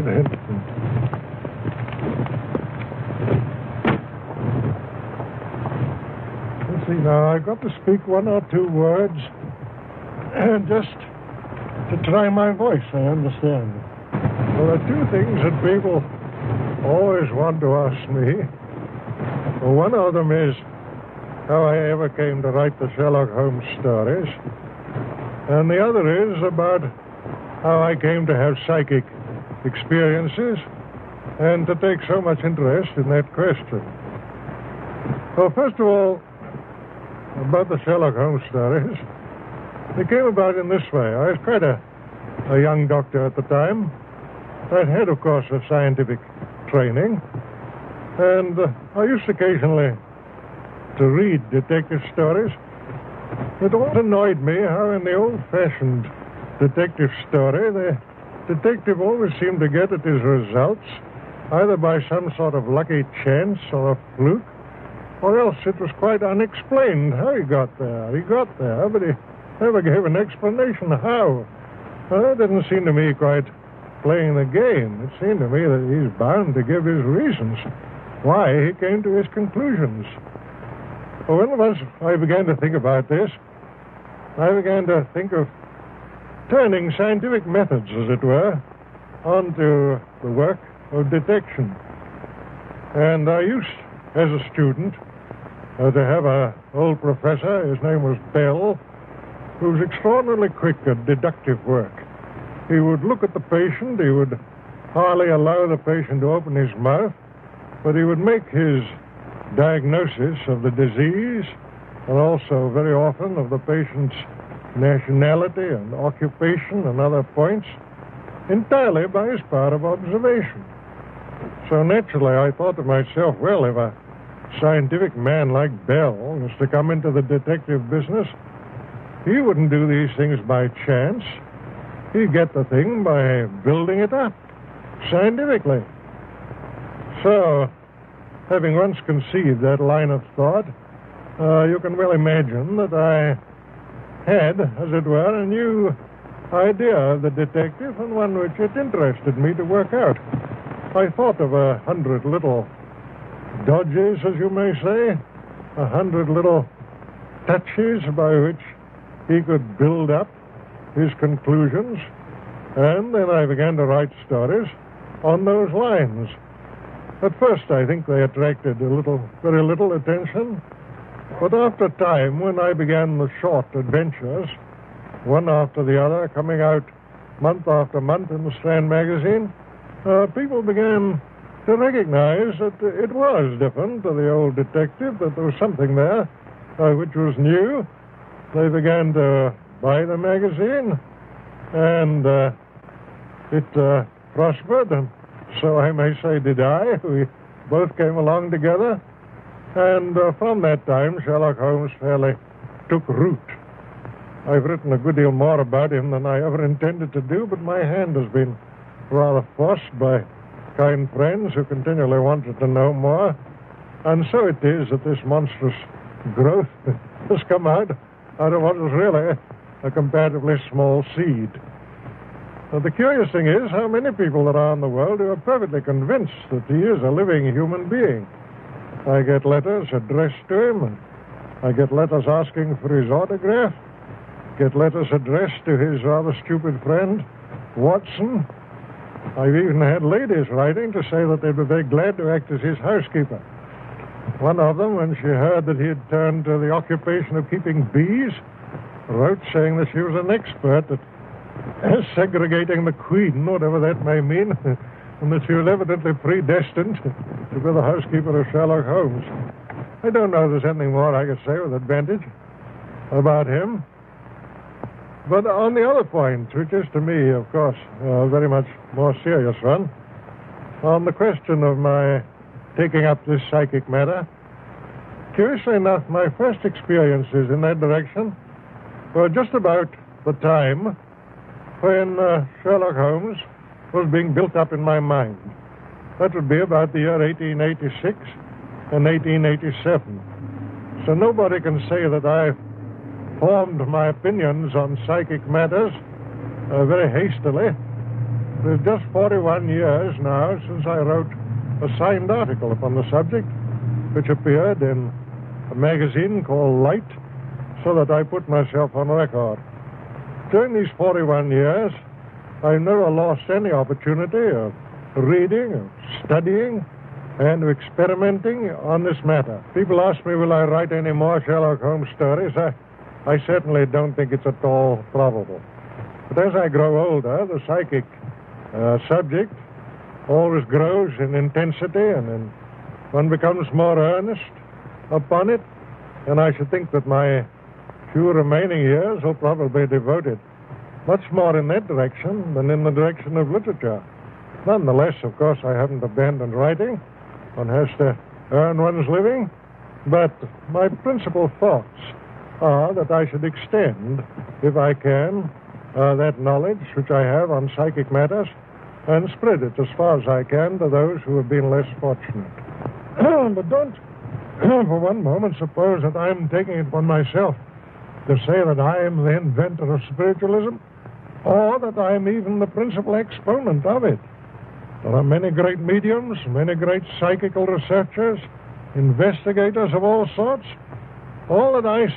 then. Let's see now, I've got to speak one or two words, and just to try my voice, I understand. Well, there are two things that people always want to ask me. Well, one of them is how I ever came to write the Sherlock Holmes stories, and the other is about how I came to have psychic experiences and to take so much interest in that question. Well, first of all, about the Sherlock Holmes stories, they came about in this way. I was quite a young doctor at the time. I'd had, of course, a scientific training, and I used occasionally to read detective stories. It always annoyed me how in the old-fashioned detective story, the detective always seemed to get at his results either by some sort of lucky chance or a fluke, or else it was quite unexplained how he got there. He got there, but he never gave an explanation how. Well, that didn't seem to me quite playing the game. It seemed to me that he's bound to give his reasons why he came to his conclusions. Well, once I began to think about this, I began to think of turning scientific methods, as it were, onto the work of detection. And I used, as a student, to have an old professor, his name was Bell, who was extraordinarily quick at deductive work. He would look at the patient, he would hardly allow the patient to open his mouth, but he would make his diagnosis of the disease and also very often of the patient's nationality and occupation and other points entirely by his power of observation. So naturally I thought to myself, well, if a scientific man like Bell was to come into the detective business, he wouldn't do these things by chance. He'd get the thing by building it up scientifically. So, having once conceived that line of thought, you can well imagine that I had, as it were, a new idea of the detective, and one which it interested me to work out. I thought of 100 little dodges, as you may say, 100 little touches by which he could build up his conclusions, and then I began to write stories on those lines. At first, I think they attracted very little attention, but after time, when I began the short adventures, one after the other, coming out month after month in the Strand magazine, people began to recognize that it was different to the old detective, that there was something there which was new. They began to buy the magazine, and it prospered, and so I may say did I. We both came along together, and from that time, Sherlock Holmes fairly took root. I've written a good deal more about him than I ever intended to do, but my hand has been rather forced by kind friends who continually wanted to know more, and so it is that this monstrous growth has come out of what was really a comparatively small seed. Now, the curious thing is how many people there are in the world who are perfectly convinced that he is a living human being. I get letters addressed to him, and I get letters asking for his autograph, get letters addressed to his rather stupid friend, Watson. I've even had ladies writing to say that they'd be very glad to act as his housekeeper. One of them, when she heard that he had turned to the occupation of keeping bees, wrote saying that she was an expert at segregating the queen, whatever that may mean, and that she was evidently predestined to be the housekeeper of Sherlock Holmes. I don't know if there's anything more I could say with advantage about him. But on the other point, which is to me, of course, a very much more serious one, on the question of my taking up this psychic matter, curiously enough, my first experiences in that direction were just about the time when Sherlock Holmes was being built up in my mind. That would be about the year 1886 and 1887. So nobody can say that I formed my opinions on psychic matters very hastily. It's just 41 years now since I wrote a signed article upon the subject, which appeared in a magazine called Light, so that I put myself on record. During these 41 years, I've never lost any opportunity of reading, of studying, and of experimenting on this matter. People ask me, will I write any more Sherlock Holmes stories? I certainly don't think it's at all probable. But as I grow older, the psychic subject always grows in intensity, and one becomes more earnest upon it, and I should think that my few remaining years will probably be devoted much more in that direction than in the direction of literature. Nonetheless, of course, I haven't abandoned writing. One has to earn one's living, but my principal thoughts are that I should extend, if I can, that knowledge which I have on psychic matters and spread it as far as I can to those who have been less fortunate. But don't for one moment suppose that I'm taking it upon myself to say that I am the inventor of spiritualism, or that I am even the principal exponent of it. There are many great mediums, many great psychical researchers, investigators of all sorts. All that I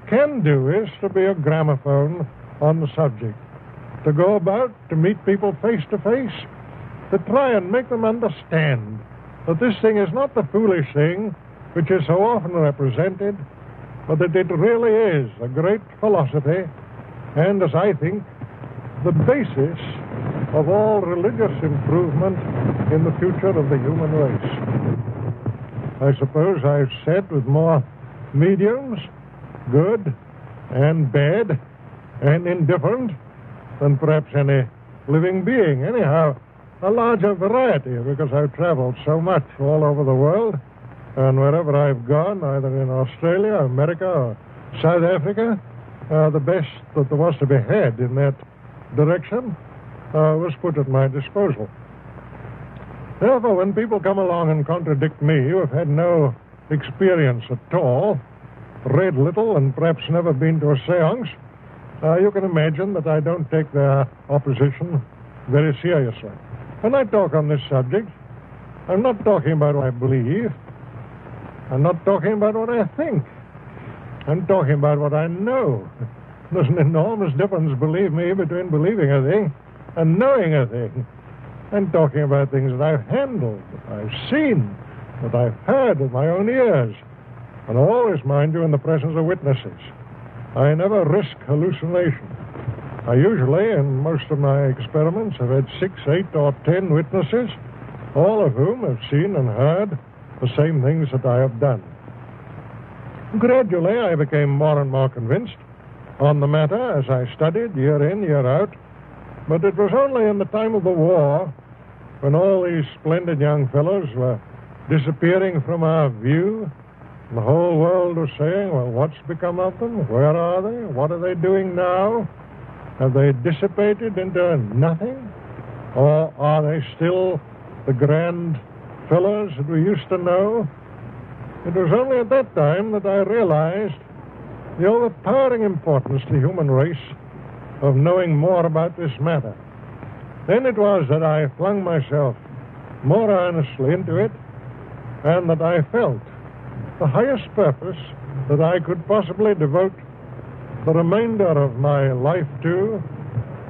can do is to be a gramophone on the subject, to go about, to meet people face to face, to try and make them understand that this thing is not the foolish thing which is so often represented, but that it really is a great philosophy, and, as I think, the basis of all religious improvement in the future of the human race. I suppose I've said with more mediums, good and bad and indifferent, than perhaps any living being. Anyhow, a larger variety, because I've traveled so much all over the world, and wherever I've gone, either in Australia, America, or South Africa, the best that there was to be had in that direction was put at my disposal. Therefore, when people come along and contradict me, who have had no experience at all, read little, and perhaps never been to a seance, you can imagine that I don't take their opposition very seriously. When I talk on this subject, I'm not talking about what I believe. I'm not talking about what I think. I'm talking about what I know. There's an enormous difference, believe me, between believing a thing and knowing a thing. I'm talking about things that I've handled, that I've seen, that I've heard with my own ears. And always, mind you, in the presence of witnesses. I never risk hallucination. I usually, in most of my experiments, have had 6, 8, or 10 witnesses, all of whom have seen and heard the same things that I have done. Gradually, I became more and more convinced on the matter as I studied year in, year out. But it was only in the time of the war, when all these splendid young fellows were disappearing from our view, and the whole world was saying, well, what's become of them? Where are they? What are they doing now? Have they dissipated into nothing? Or are they still the grand fellows that we used to know? It was only at that time that I realized the overpowering importance to the human race of knowing more about this matter. Then it was that I flung myself more earnestly into it, and that I felt the highest purpose that I could possibly devote the remainder of my life to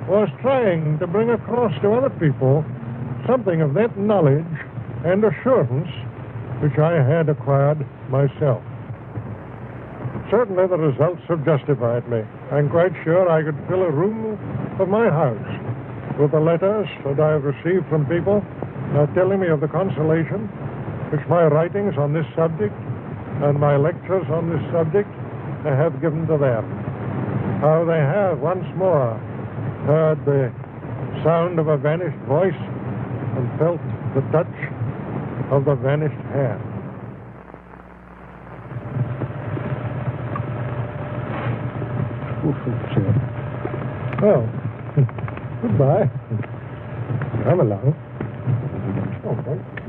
was trying to bring across to other people something of that knowledge and assurance which I had acquired myself. Certainly the results have justified me. I'm quite sure I could fill a room of my house with the letters that I have received from people telling me of the consolation which my writings on this subject and my lectures on this subject have given to them. How they have once more heard the sound of a vanished voice and felt the touch of the vanished hand. Well, goodbye. Come along. Okay.